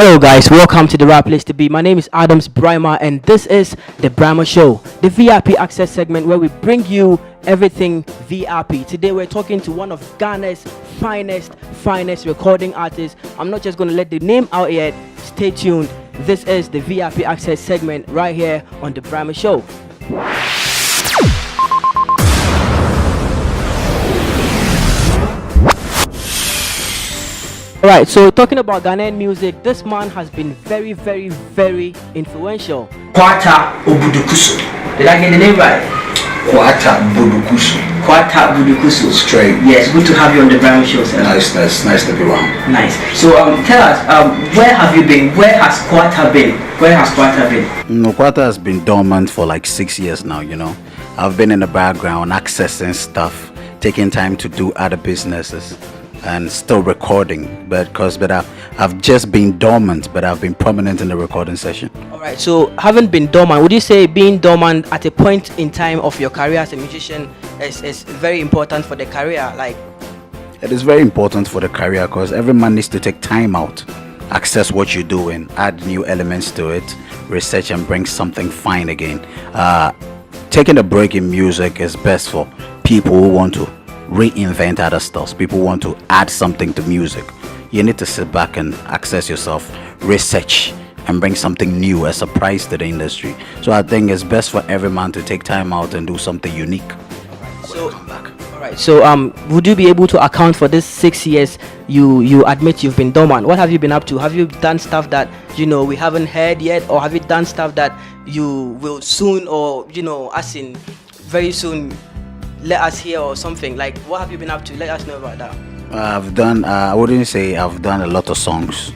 Hello, guys. Welcome to the right place to be. My name is Adams Bryma, and this is the Bryma Show, the VIP access segment where we bring you everything VIP. Today, we're talking to one of Ghana's finest recording artists. I'm not just going to let the name out yet. Stay tuned. This is the VIP access segment right here on the Bryma Show. Alright, so talking about Ghanaian music, this man has been very influential. Quata Obudukusu. Did I get the name right? Quata Budukusu. Quata Obudukusu. Straight. Yes, good to have you on the Bryma Show, sir. Nice to be around. Nice. So tell us, where have you been? Where has Quata been? Quata has been dormant for like 6 years now, you know. I've been in the background accessing stuff, taking time to do other businesses, and still recording, but I've just been dormant, but I've been prominent in the recording session. All right, so having been dormant, would you say being dormant at a point in time of your career as a musician is very important for the career? Like, it is very important for the career because every man needs to take time out, access what you're doing, add new elements to it, research and bring something fine again. Taking a break in music is best for people who want to reinvent other stuff. People want to add something to music. You need to sit back and access yourself, research and bring something new, a surprise to the industry. So I think it's best for every man to take time out and do something unique. So come back. All right, so would you be able to account for this 6 years you admit you've been dormant? What have you been up to? Have you done stuff that we haven't heard yet, or have you done stuff that you will soon, or as in very soon, let us hear, or something? Like, what have you been up to? Let us know about that. I've done, I wouldn't say I've done a lot of songs.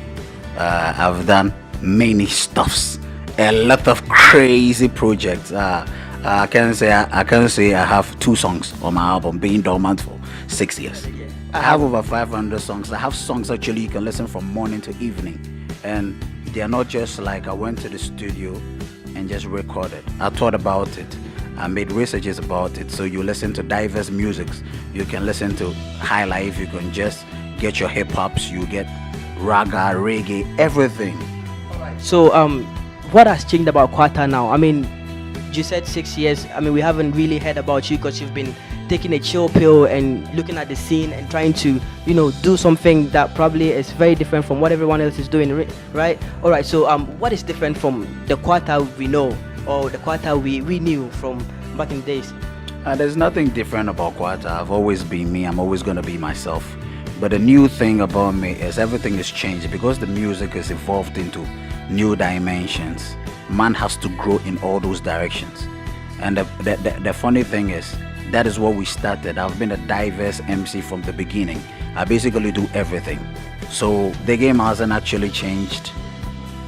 I've done many stuffs, a lot of crazy projects. I can't say I have 2 songs on my album, being dormant for 6 years. I have over 500 songs. I have songs actually you can listen from morning to evening, and they are not just like I went to the studio and just recorded. I thought about it. I made researches about it, so you listen to diverse musics. You can listen to high life, you can just get your hip hops, you get raga, reggae, everything. Alright. So what has changed about Quata now? I mean, you said 6 years. I mean, we haven't really heard about you because you've been taking a chill pill and looking at the scene and trying to do something that probably is very different from what everyone else is doing, right? Alright, so what is different from the Quata we know, or the Quata we knew from back in the days? There's nothing different about Quata. I've always been me. I'm always going to be myself. But the new thing about me is everything is changed because the music is evolved into new dimensions. Man has to grow in all those directions. And the funny thing is, that is what we started. I've been a diverse MC from the beginning. I basically do everything. So the game hasn't actually changed.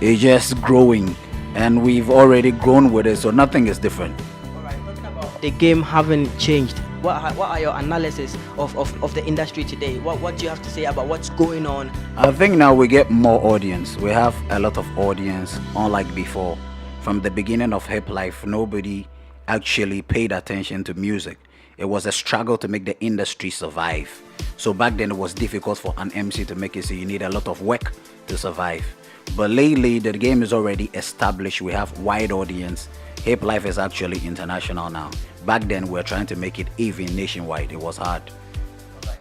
It's just growing. And we've already grown with it, so nothing is different. Alright, talking about the game haven't changed, what are your analysis of the industry today? What do you have to say about what's going on? I think now we get more audience. We have a lot of audience, unlike before. From the beginning of hip life, nobody actually paid attention to music. It was a struggle to make the industry survive. So back then it was difficult for an MC to make it, so you need a lot of work to survive. But lately, the game is already established. We have wide audience. Hip life is actually international now. Back then, we were trying to make it even nationwide. It was hard.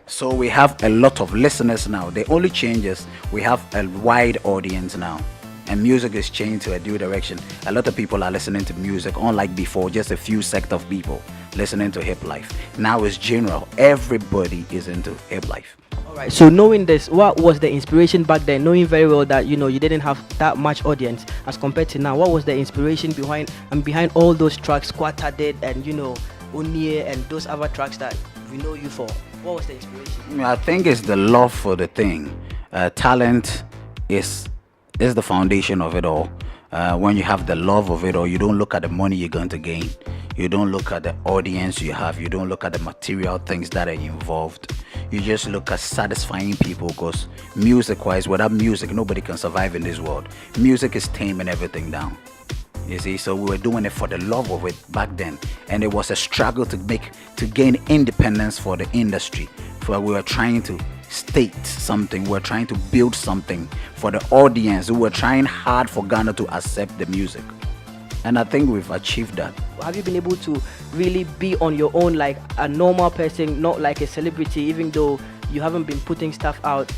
So we have a lot of listeners now. The only change is we have a wide audience now. And music is changed to a new direction. A lot of people are listening to music, unlike before, just a few sect of people listening to hip life. Now it's general. Everybody is into hip life. Alright, so knowing this, what was the inspiration back then, knowing very well that you didn't have that much audience as compared to now? What was the inspiration behind all those tracks Quata did, and Unie and those other tracks that we know you for? What was the inspiration? I think it's the love for the thing. Talent is the foundation of it all. When you have the love of it all, you don't look at the money you're going to gain. You don't look at the audience you have. You don't look at the material things that are involved. You just look at satisfying people, because music-wise, without music, nobody can survive in this world. Music is taming everything down. You see, so we were doing it for the love of it back then, and it was a struggle to gain independence for the industry. For we were trying to state something. We're trying to build something for the audience. We were trying hard for Ghana to accept the music. And I think we've achieved that. Have you been able to really be on your own like a normal person, not like a celebrity, even though you haven't been putting stuff out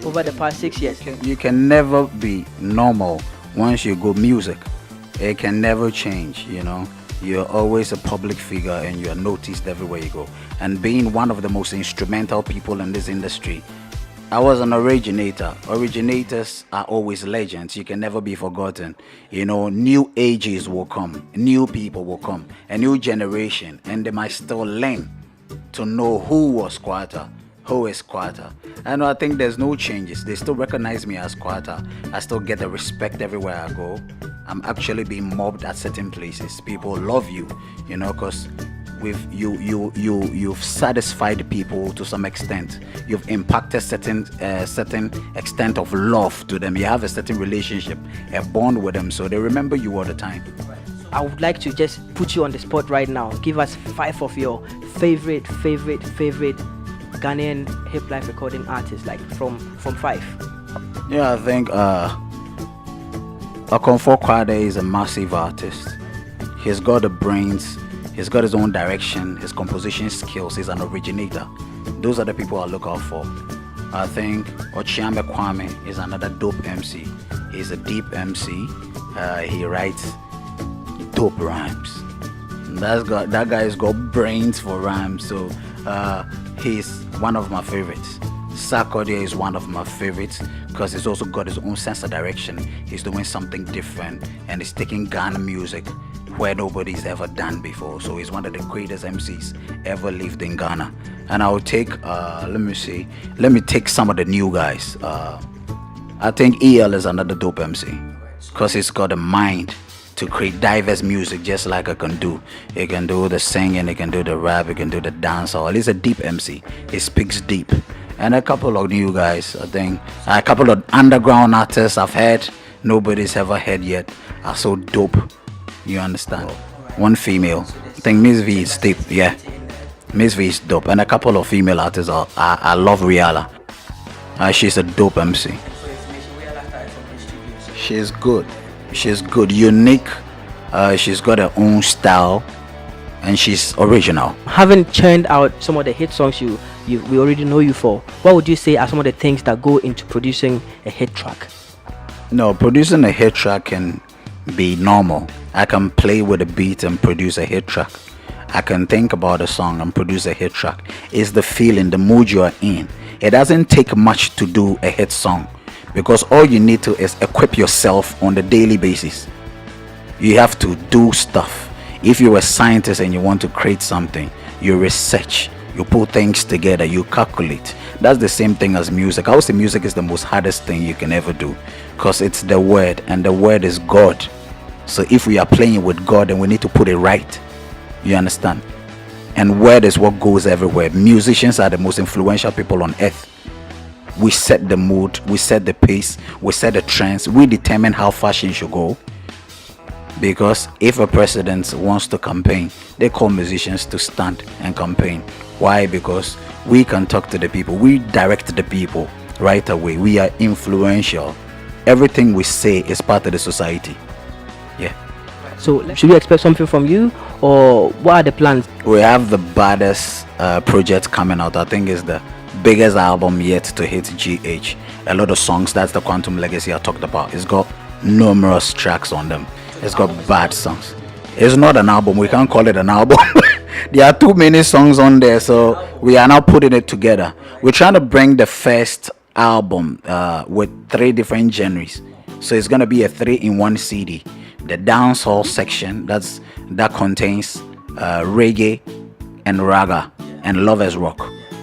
over the past 6 years? You can never be normal once you go music. It can never change, you know. You're always a public figure and you're noticed everywhere you go. And being one of the most instrumental people in this industry, I was an originator. Originators are always legends. You can never be forgotten. You know, new ages will come, new people will come, a new generation, and they might still learn to know who was Quata, who is Quata. And I think there's no changes. They still recognize me as Quata. I still get the respect everywhere I go. I'm actually being mobbed at certain places. People love you, you know, because you've satisfied people to some extent. You've impacted certain extent of love to them. You have a certain relationship, a bond with them, so they remember you all the time. I would like to just put you on the spot right now. Give us 5 of your favorite Ghanaian hip life recording artists, like from 5. Yeah, I think Okonfo Quata is a massive artist. He's got the brains, he's got his own direction, his composition skills, he's an originator. Those are the people I look out for. I think Ochiame Kwame is another dope MC. He's a deep MC. He writes dope rhymes. That guy's got brains for rhymes, so he's one of my favorites. Sarkodie is one of my favorites because he's also got his own sense of direction. He's doing something different and he's taking Ghana music where nobody's ever done before. So he's one of the greatest MCs ever lived in Ghana. And I'll take, let me take some of the new guys. I think EL is another dope MC because he's got a mind to create diverse music just like I can do. He can do the singing, he can do the rap, he can do the dancehall. He's a deep MC. He speaks deep. And a couple of new guys, I think. A couple of underground artists I've heard, nobody's ever heard yet, are so dope. You understand? One female. I think Miss V is deep, yeah. Miss V is dope. And a couple of female artists, I love Riala. She's a dope MC. She's good. She's good, unique. She's got her own style. And she's original. Having churned out some of the hit songs we already know you for, what would you say are some of the things that go into producing a hit track? No, producing a hit track can be normal. I can play with a beat and produce a hit track. I can think about a song and produce a hit track. It's the feeling, the mood you are in. It doesn't take much to do a hit song because all you need to is equip yourself on the daily basis. You have to do stuff. If you're a scientist and you want to create something, you research, you put things together, you calculate. That's the same thing as music. I would say music is the most hardest thing you can ever do because it's the word and the word is God. So if we are playing with God, then we need to put it right. You understand? And word is what goes everywhere. Musicians are the most influential people on earth. We set the mood, we set the pace, we set the trends, we determine how fashion should go. Because if a president wants to campaign, they call musicians to stand and campaign. Why? Because we can talk to the people, we direct the people right away. We are influential. Everything we say is part of the society. Yeah. So should we expect something from you, or what are the plans? We have the baddest project coming out. I think it's the biggest album yet to hit GH. A lot of songs. That's the Quantum Legacy I talked about. It's got numerous tracks on them. It's got bad songs. It's not an album. We can't call it an album. There are too many songs on there, so we are now putting it together. We're trying to bring the first album with 3 different genres. So it's gonna be a 3-in-1 CD. The dancehall section that contains reggae and raga and lovers rock,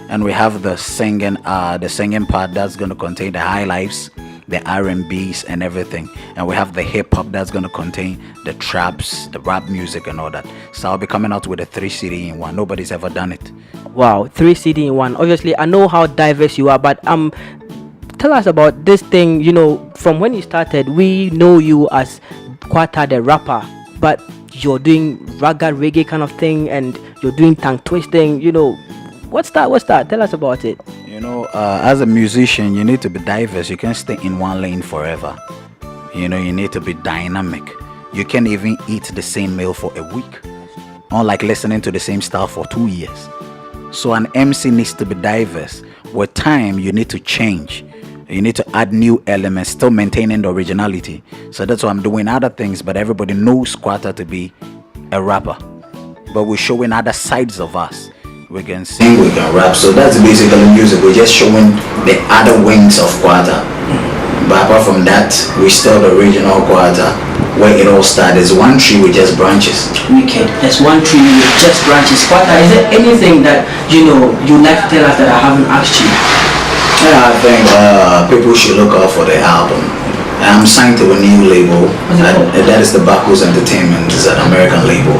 and we have the singing part that's gonna contain the high lives, the R&Bs and everything, and we have the hip-hop that's going to contain the traps, the rap music and all that. So I'll be coming out with a 3 CD in 1. Nobody's ever done it. Wow, 3 CD in 1. Obviously I know how diverse you are, but tell us about this thing. You know, from when you started, we know you as Quata the rapper, but you're doing raga reggae kind of thing and you're doing tongue twisting. You know, what's that? Tell us about it. As a musician, you need to be diverse. You can't stay in one lane forever. You need to be dynamic. You can't even eat the same meal for a week, unlike listening to the same style for 2 years. So an MC needs to be diverse. With time, you need to change. You need to add new elements, still maintaining the originality. So that's why I'm doing other things, but everybody knows Quata to be a rapper. But we're showing other sides of us. We can sing, we can rap. So that's basically music. We're just showing the other wings of Quata. But apart from that, we still the original Quata, where it all started. It's one tree with just branches. Wicked. There's one tree with just branches. Quata, is there anything that you'd like to tell us that I haven't asked you? Yeah, I think people should look out for the album. I'm signed to a new label. That is the Bacchus Entertainment. It's an American label.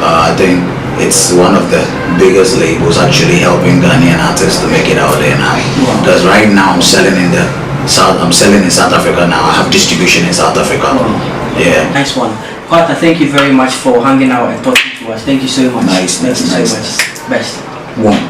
I think it's one of the biggest labels actually helping Ghanaian artists to make it out there now. Because right now I'm selling in South Africa now. I have distribution in South Africa. Yeah. Nice one. Quata, thank you very much for hanging out and talking to us. Thank you so much. Nice. Thank you so much. Best. One.